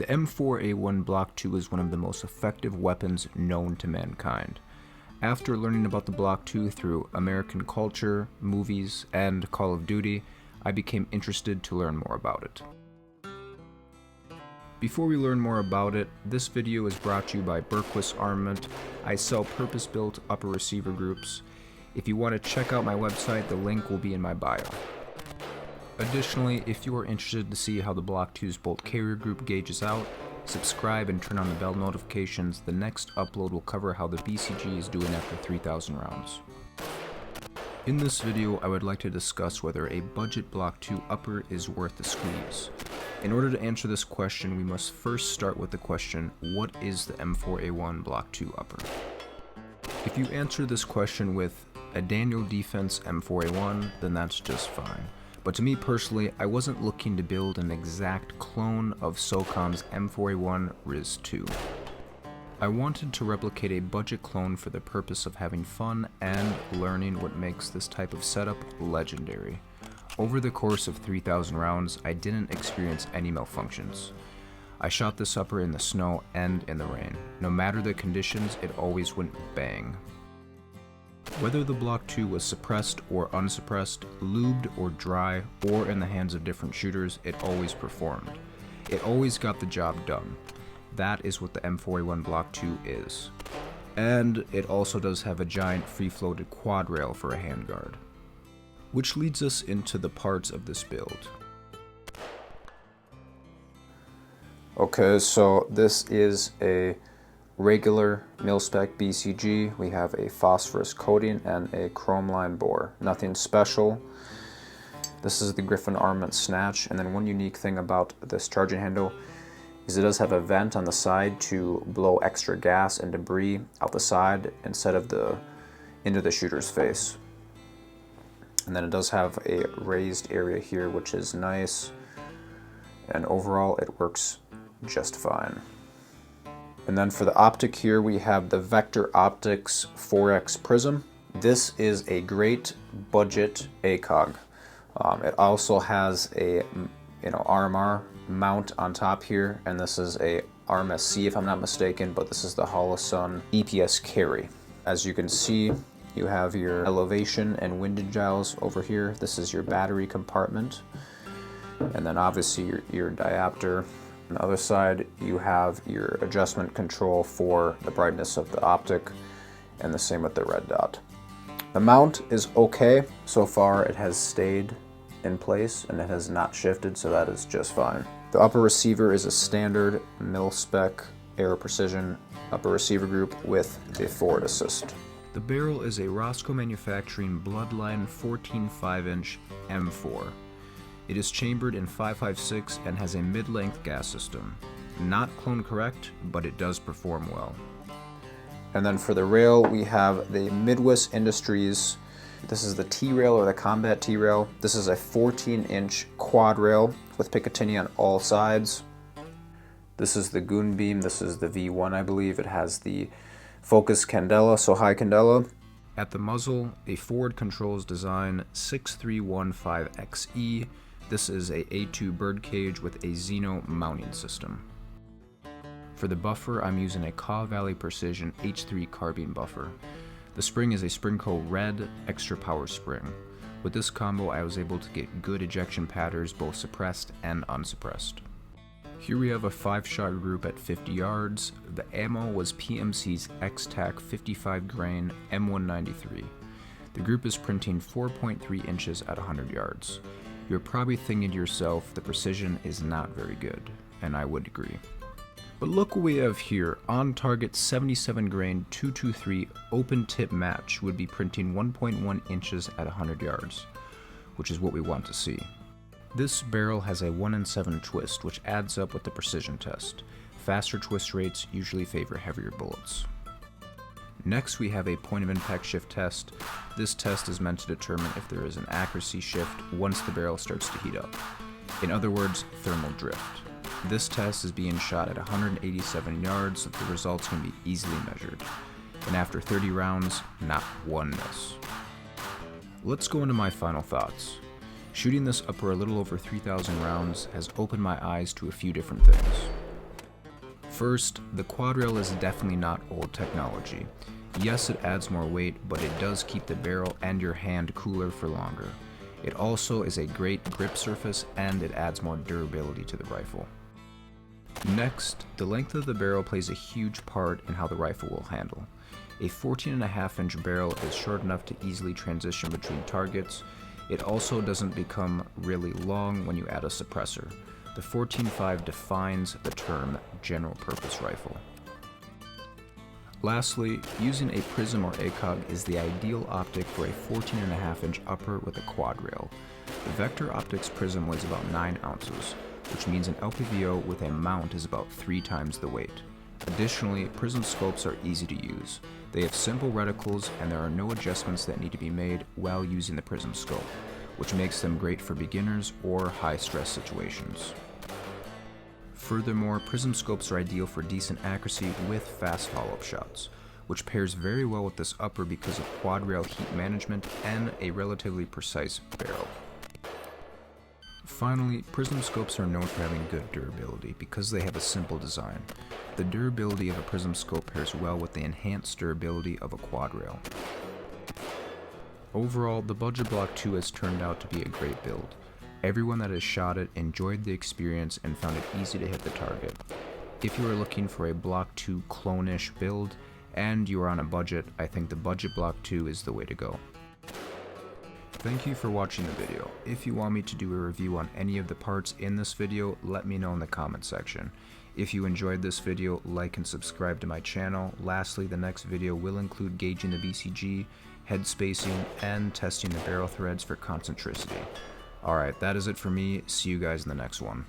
The M4A1 Block 2 is one of the most effective weapons known to mankind. After learning about the Block 2 through American culture, movies, and Call of Duty, I became interested to learn more about it. Before we learn more about it, this video is brought to you by Berquist Armament. I sell purpose-built upper receiver groups. If you want to check out my website, the link will be in my bio. Additionally, if you are interested to see how the Block 2's bolt carrier group gauges out, subscribe and turn on the bell notifications. The next upload will cover how the BCG is doing after 3,000 rounds. In this video, I would like to discuss whether a budget Block 2 upper is worth the squeeze. In order to answer this question, we must first start with the question, what is the M4A1 Block 2 upper? If you answer this question with a Daniel Defense M4A1, then that's just fine. But to me personally, I wasn't looking to build an exact clone of SOCOM's M4A1 RIS-2. I wanted to replicate a budget clone for the purpose of having fun and learning what makes this type of setup legendary. Over the course of 3,000 rounds, I didn't experience any malfunctions. I shot this upper in the snow and in the rain. No matter the conditions, it always went bang. Whether the Block 2 was suppressed or unsuppressed, lubed or dry, or in the hands of different shooters, it always performed. It always got the job done. That is what the M4A1 Block 2 is. And it also does have a giant free-floated quad rail for a handguard. Which leads us into the parts of this build. Okay, so this is a regular mil-spec BCG. We have a phosphorus coating and a chrome line bore. Nothing special. This is the Griffin Armament Snatch, and then one unique thing about this charging handle is it does have a vent on the side to blow extra gas and debris out the side instead of into the shooter's face. And then it does have a raised area here, which is nice, and overall it works just fine. And then for the optic here, we have the Vector Optics 4X Prism. This is a great budget ACOG. It also has a RMR mount on top here, and this is a RMSC if I'm not mistaken, but this is the Holosun EPS carry. As you can see, you have your elevation and windage dials over here. This is your battery compartment, and then obviously your diopter. On the other side, you have your adjustment control for the brightness of the optic, and the same with the red dot. The mount is okay. So far it has stayed in place and it has not shifted, so that is just fine. The upper receiver is a standard mil-spec Aero Precision upper receiver group with the forward assist. The barrel is a Roscoe Manufacturing Bloodline 14 5-inch M4. It is chambered in 5.56 and has a mid-length gas system. Not clone correct, but it does perform well. And then for the rail, we have the Midwest Industries. This is the T-rail or the Combat T-rail. This is a 14-inch quad rail with Picatinny on all sides. This is the Goon Beam. This is the V1, I believe. It has the Focus Candela, so high candela. At the muzzle, a Forward Controls Design 6315XE. This is a A2 birdcage with a Xeno mounting system. For the buffer, I'm using a Kaw Valley Precision H3 carbine buffer. The spring is a Springco Red Extra Power spring. With this combo, I was able to get good ejection patterns, both suppressed and unsuppressed. Here we have a 5-shot group at 50 yards. The ammo was PMC's X-Tac 55 grain M193. The group is printing 4.3 inches at 100 yards. You're probably thinking to yourself, the precision is not very good, and I would agree. But look what we have here. On target 77 grain 223 open tip match would be printing 1.1 inches at 100 yards, which is what we want to see. This barrel has a 1 in 7 twist, which adds up with the precision test. Faster twist rates usually favor heavier bullets. Next, we have a point of impact shift test. This test is meant to determine if there is an accuracy shift once the barrel starts to heat up. In other words, thermal drift. This test is being shot at 187 yards, so the results can be easily measured. And after 30 rounds, not one miss. Let's go into my final thoughts. Shooting this upper a little over 3,000 rounds has opened my eyes to a few different things. First, the quad rail is definitely not old technology. Yes, it adds more weight, but it does keep the barrel and your hand cooler for longer. It also is a great grip surface and it adds more durability to the rifle. Next, the length of the barrel plays a huge part in how the rifle will handle. A 14.5-inch barrel is short enough to easily transition between targets. It also doesn't become really long when you add a suppressor. The 14.5 defines the term general purpose rifle. Lastly, using a prism or ACOG is the ideal optic for a 14.5-inch upper with a quad rail. The Vector Optics prism weighs about 9 ounces, which means an LPVO with a mount is about 3 times the weight. Additionally, prism scopes are easy to use. They have simple reticles and there are no adjustments that need to be made while using the prism scope, which makes them great for beginners or high-stress situations. Furthermore, prism scopes are ideal for decent accuracy with fast follow-up shots, which pairs very well with this upper because of quad rail heat management and a relatively precise barrel. Finally, prism scopes are known for having good durability because they have a simple design. The durability of a prism scope pairs well with the enhanced durability of a quad rail. Overall, the Budget Block 2 has turned out to be a great build. Everyone that has shot it enjoyed the experience and found it easy to hit the target. If you are looking for a Block 2 clone-ish build and you are on a budget, I think the Budget Block 2 is the way to go. Thank you for watching the video. If you want me to do a review on any of the parts in this video, let me know in the comment section. If you enjoyed this video, like and subscribe to my channel. Lastly, the next video will include gauging the BCG, head spacing, and testing the barrel threads for concentricity. Alright, that is it for me. See you guys in the next one.